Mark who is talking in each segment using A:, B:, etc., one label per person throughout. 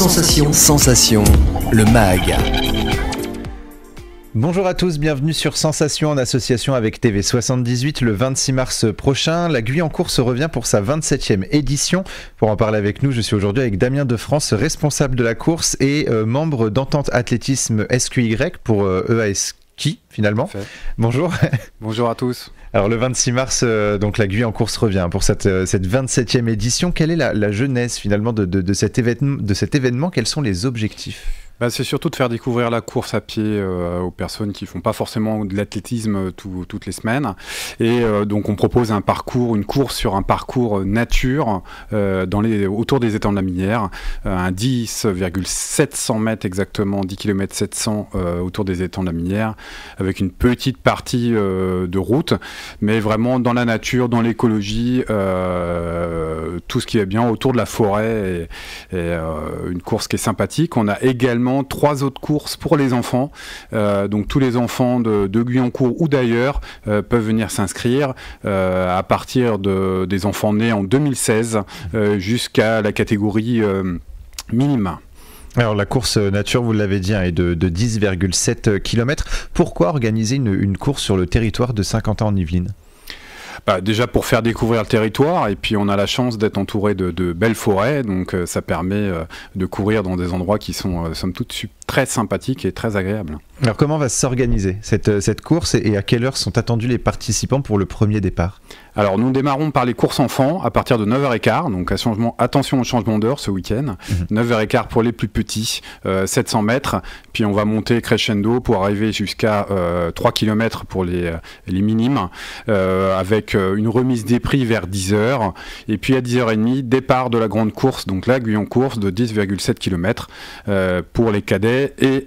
A: Sensation, le MAG.
B: Bonjour à tous, bienvenue sur Sensation en association avec TV78 le 26 mars prochain. La Guyancourt revient pour sa 27e édition. Pour en parler avec nous, je suis aujourd'hui avec Damien Defrance, responsable de la course et membre d'Entente Athlétisme SQY pour EAS Ski finalement. Bonjour.
C: Bonjour à tous.
B: Alors le 26 mars, donc la Guyancourt revient pour cette 27e édition. Quelle est la genèse finalement de cet événement? Quels sont les objectifs?
C: C'est surtout de faire découvrir la course à pied aux personnes qui font pas forcément de l'athlétisme toutes les semaines. Et donc on propose une course sur un parcours nature autour des étangs de la Minière, un 10,700 mètres exactement, 10 km 700 autour des étangs de la Minière, avec une petite partie de route, mais vraiment dans la nature, dans l'écologie, tout ce qui est bien autour de la forêt, et une course qui est sympathique. On a également 3 autres courses pour les enfants, donc tous les enfants de Guyancourt ou d'ailleurs peuvent venir s'inscrire à partir des enfants nés en 2016 jusqu'à la catégorie minima.
B: Alors la course nature, vous l'avez dit, est de 10,7 km. Pourquoi organiser une course sur le territoire de Saint-Quentin en Yvelines ?
C: Déjà pour faire découvrir le territoire, et puis on a la chance d'être entouré de belles forêts, donc ça permet de courir dans des endroits qui sont somme toute très sympathiques et très agréables.
B: Alors comment va s'organiser cette course et à quelle heure sont attendus les participants pour le premier départ ?
C: Alors nous démarrons par les courses enfants à partir de 9h15, donc attention au changement d'heure ce week-end, 9h15 pour les plus petits, 700 mètres, puis on va monter crescendo pour arriver jusqu'à 3 km pour les minimes, avec une remise des prix vers 10h, et puis à 10h30, départ de la grande course, donc la Guyancourt de 10,7 km pour les cadets et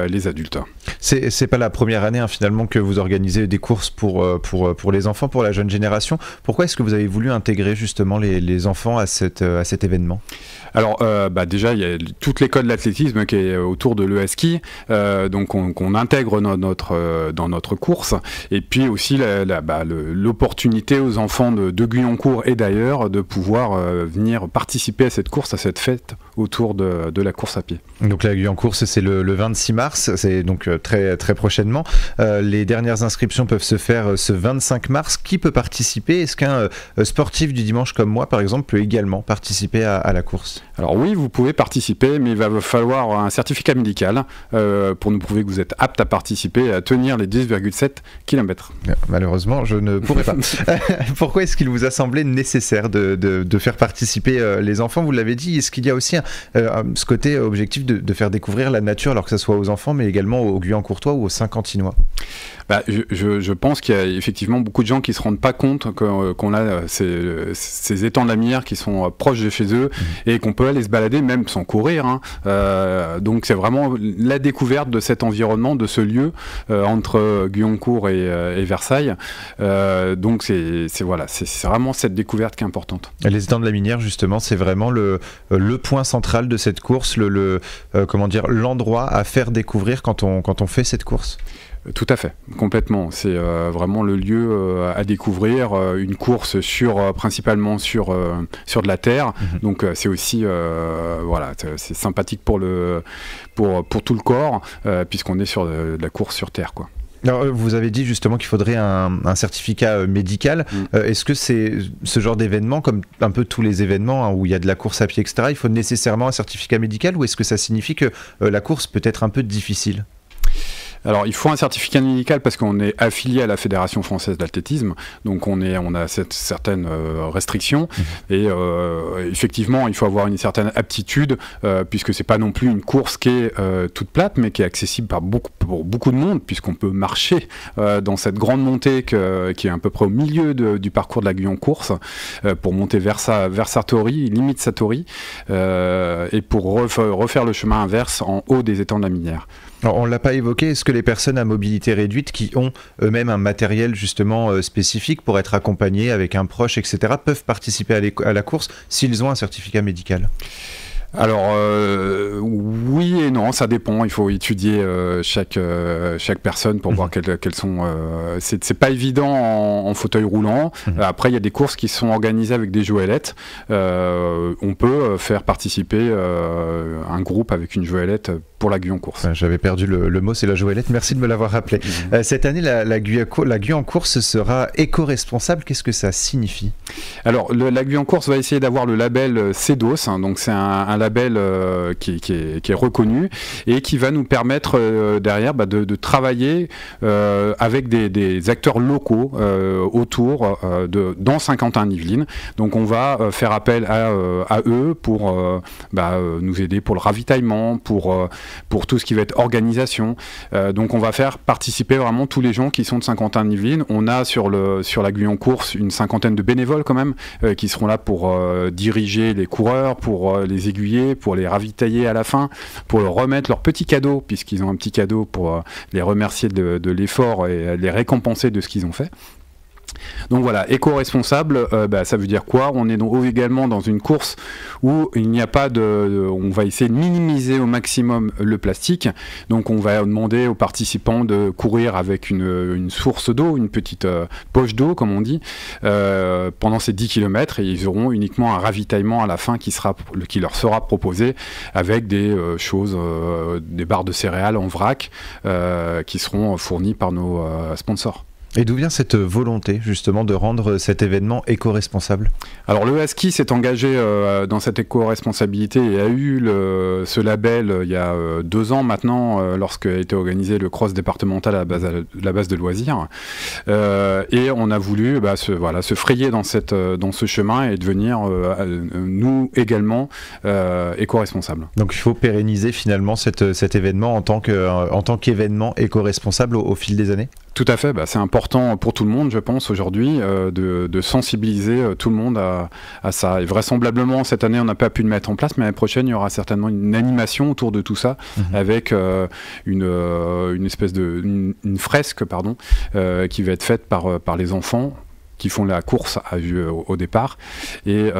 C: les adultes.
B: C'est pas la première année finalement que vous organisez des courses pour les enfants, pour la jeune génération. Pourquoi est-ce que vous avez voulu intégrer justement les enfants à cet événement ?
C: Alors déjà il y a toute l'école de l'athlétisme qui est autour de l'EAS Ski, donc qu'on intègre dans notre course, et puis aussi l'opportunité aux enfants de Guyancourt et d'ailleurs de pouvoir venir participer à cette course, à cette fête autour de la course à pied.
B: Donc la Guyancourt c'est le 26 mars, c'est donc très, très prochainement. Les dernières inscriptions peuvent se faire ce 25 mars. Qui peut participer ? Est-ce qu'un sportif du dimanche comme moi par exemple peut également participer à la course ?
C: Alors oui, vous pouvez participer, mais il va falloir un certificat médical pour nous prouver que vous êtes apte à participer et à tenir les 10,7 km.
B: Malheureusement, je ne pourrai pas. Pourquoi est-ce qu'il vous a semblé nécessaire de faire participer les enfants ? Vous l'avez dit, est-ce qu'il y a aussi ce côté objectif de faire découvrir la nature, alors que ce soit aux enfants, mais également aux Guyancourtois ou aux Saint-Quentinois ?
C: Je pense qu'il y a effectivement beaucoup de gens qui ne se rendent pas compte qu'on a ces étangs de la Minière qui sont proches de chez eux et qu'on peut aller se balader même sans courir. Donc c'est vraiment la découverte de cet environnement, de ce lieu entre Guyancourt et Versailles. Donc c'est vraiment cette découverte qui est importante.
B: Les étangs de la Minière, justement, c'est vraiment le point central de cette course, l'endroit à faire découvrir quand on fait cette course.
C: Tout à fait, complètement. C'est vraiment le lieu à découvrir, une course principalement sur de la terre. Donc c'est aussi c'est sympathique pour tout le corps, puisqu'on est sur de la course sur terre, quoi.
B: Alors, vous avez dit justement qu'il faudrait un certificat médical. Est-ce que c'est ce genre d'événement, comme un peu tous les événements où il y a de la course à pied, etc., il faut nécessairement un certificat médical, ou est-ce que ça signifie que la course peut être un peu difficile ?
C: Alors, il faut un certificat médical parce qu'on est affilié à la Fédération française d'athlétisme, donc on a certaines restrictions, et effectivement, il faut avoir une certaine aptitude, puisque c'est pas non plus une course qui est toute plate, mais qui est accessible pour beaucoup de monde, puisqu'on peut marcher dans cette grande montée qui est à peu près au milieu du parcours de la Guyancourt, pour monter vers Sartori, limite Satori, et pour refaire le chemin inverse en haut des étangs de la Minière.
B: Alors, on ne l'a pas évoqué, est-ce que les personnes à mobilité réduite qui ont eux-mêmes un matériel justement spécifique pour être accompagnés avec un proche, etc., peuvent participer à la course s'ils ont un certificat médical ?
C: Alors oui et non, ça dépend. Il faut étudier chaque personne pour voir quelles sont. C'est pas évident en fauteuil roulant. Après, il y a des courses qui sont organisées avec des joëlettes. On peut faire participer un groupe avec une joëlette pour la Guyancourse.
B: J'avais perdu le mot, c'est la joëlette. Merci de me l'avoir rappelé. Cette année, la Guyancourse sera éco-responsable. Qu'est-ce que ça signifie?
C: Alors, la Guyancourse va essayer d'avoir le label CEDOS, hein, donc c'est un label qui est reconnu et qui va nous permettre derrière de travailler avec des acteurs locaux autour dans Saint-Quentin-en-Yvelines. Donc, on va faire appel à eux pour nous aider pour le ravitaillement, pour tout ce qui va être organisation. Donc on va faire participer vraiment tous les gens qui sont de Saint-Quentin-en-Yvelines. On a sur la Guyancourse une cinquantaine de bénévoles quand même qui seront là pour diriger les coureurs, pour les aiguiller, pour les ravitailler à la fin, pour leur remettre leur petit cadeau, puisqu'ils ont un petit cadeau pour les remercier de l'effort et les récompenser de ce qu'ils ont fait. Donc voilà, éco-responsable, ça veut dire quoi? On est donc également dans une course où il n'y a pas on va essayer de minimiser au maximum le plastique. Donc on va demander aux participants de courir avec une source d'eau, une petite poche d'eau comme on dit, pendant ces 10 km, et ils auront uniquement un ravitaillement à la fin qui leur sera proposé avec des choses, des barres de céréales en vrac qui seront fournies par nos sponsors.
B: Et d'où vient cette volonté justement de rendre cet événement éco-responsable? Alors
C: le ASCI s'est engagé dans cette éco-responsabilité et a eu ce label il y a 2 ans maintenant lorsqu'a été organisé le cross départemental à la base de loisirs. Et on a voulu se frayer dans ce chemin et devenir nous également éco-responsables.
B: Donc il faut pérenniser finalement cet événement en tant qu'événement éco-responsable au fil des années?
C: Tout à fait, c'est important pour tout le monde, je pense, aujourd'hui, de sensibiliser tout le monde à ça. Et vraisemblablement, cette année, on n'a pas pu le mettre en place, mais l'année prochaine, il y aura certainement une animation autour de tout ça, avec une espèce une fresque, qui va être faite par les enfants qui font la course au départ. Et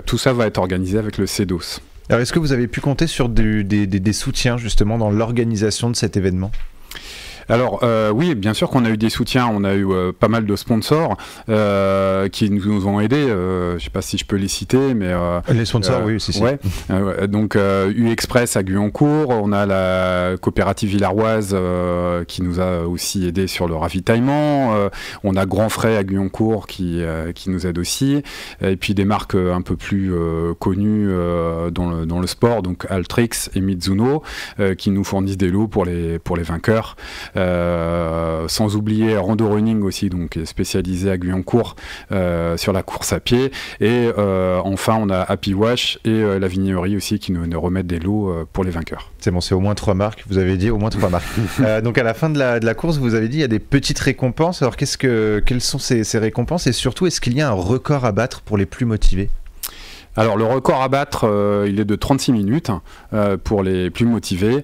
C: tout ça va être organisé avec le CEDOS.
B: Alors, est-ce que vous avez pu compter sur des soutiens, justement, dans l'organisation de cet événement ?
C: Alors oui, bien sûr qu'on a eu des soutiens, on a eu pas mal de sponsors qui nous ont aidés, je ne sais pas si je peux les citer, mais...
B: les sponsors, oui, si.
C: Ouais, donc U-Express à Guyancourt, on a la coopérative villaroise qui nous a aussi aidés sur le ravitaillement, on a Grand Frais à Guyancourt qui nous aide aussi, et puis des marques un peu plus connues dans le sport, donc Altrix et Mizuno, qui nous fournissent des lots pour les vainqueurs. Sans oublier Rando Running aussi, donc spécialisé à Guyancourt sur la course à pied, et enfin on a Happy Wash et la vignerie aussi qui nous remettent des lots pour les vainqueurs.
B: C'est bon, c'est au moins 3 marques, vous avez dit au moins 3 marques. Donc à la fin de la course, vous avez dit il y a des petites récompenses. Alors quelles sont ces récompenses, et surtout est-ce qu'il y a un record à battre pour les plus motivés?
C: Alors le record à battre, il est de 36 minutes pour les plus motivés.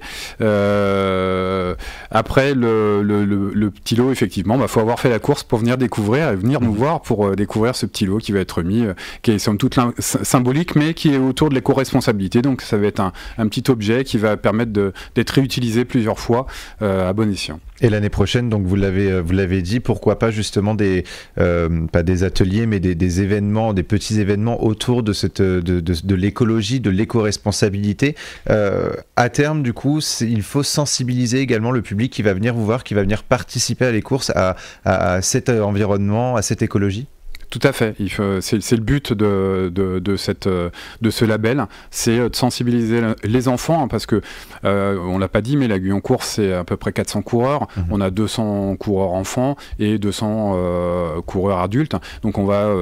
C: Après le petit lot, effectivement, faut avoir fait la course pour venir découvrir et venir nous voir pour découvrir ce petit lot qui va être mis, qui est somme toute symbolique, mais qui est autour de l'éco-responsabilité. Donc ça va être un petit objet qui va permettre d'être réutilisé plusieurs fois à bon escient.
B: Et l'année prochaine, donc vous l'avez dit, pourquoi pas justement pas des ateliers, mais des événements, des petits événements autour de l'écologie, de l'éco-responsabilité. À terme, du coup, il faut sensibiliser également le public qui va venir vous voir, qui va venir participer à les courses, à cet environnement, à cette écologie.
C: Tout à fait. C'est le but de ce label, c'est de sensibiliser les enfants, parce que on l'a pas dit, mais la Guyancourse c'est à peu près 400 coureurs. On a 200 coureurs enfants et 200 coureurs adultes. Donc on va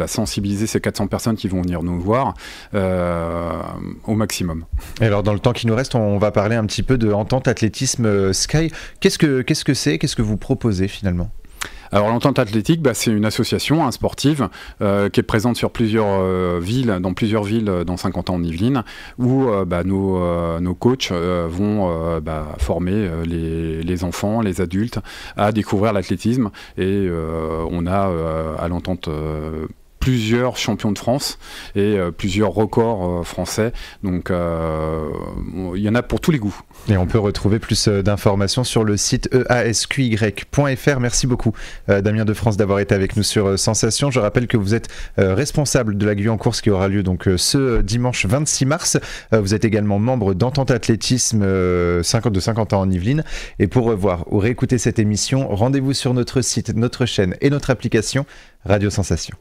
C: sensibiliser ces 400 personnes qui vont venir nous voir au maximum.
B: Et alors dans le temps qui nous reste, on va parler un petit peu de Entente Athlétisme Sky. Qu'est-ce que c'est? Qu'est-ce que vous proposez finalement?
C: Alors l'Entente Athlétique, c'est une association sportive qui est présente sur plusieurs villes, dans Saint-Quentin-en-Yvelines, où nos coachs vont former les enfants, les adultes à découvrir l'athlétisme. Et on a à l'Entente plusieurs champions de France et plusieurs records français. Donc il y en a pour tous les goûts.
B: Et on peut retrouver plus d'informations sur le site easqy.fr. Merci beaucoup Damien de France d'avoir été avec nous sur Sensation. Je rappelle que vous êtes responsable de la GUI en course qui aura lieu donc ce dimanche 26 mars. Vous êtes également membre d'Entente Athlétisme de Saint-Quentin en Yvelines. Et pour revoir ou réécouter cette émission, rendez-vous sur notre site, notre chaîne et notre application Radio Sensation.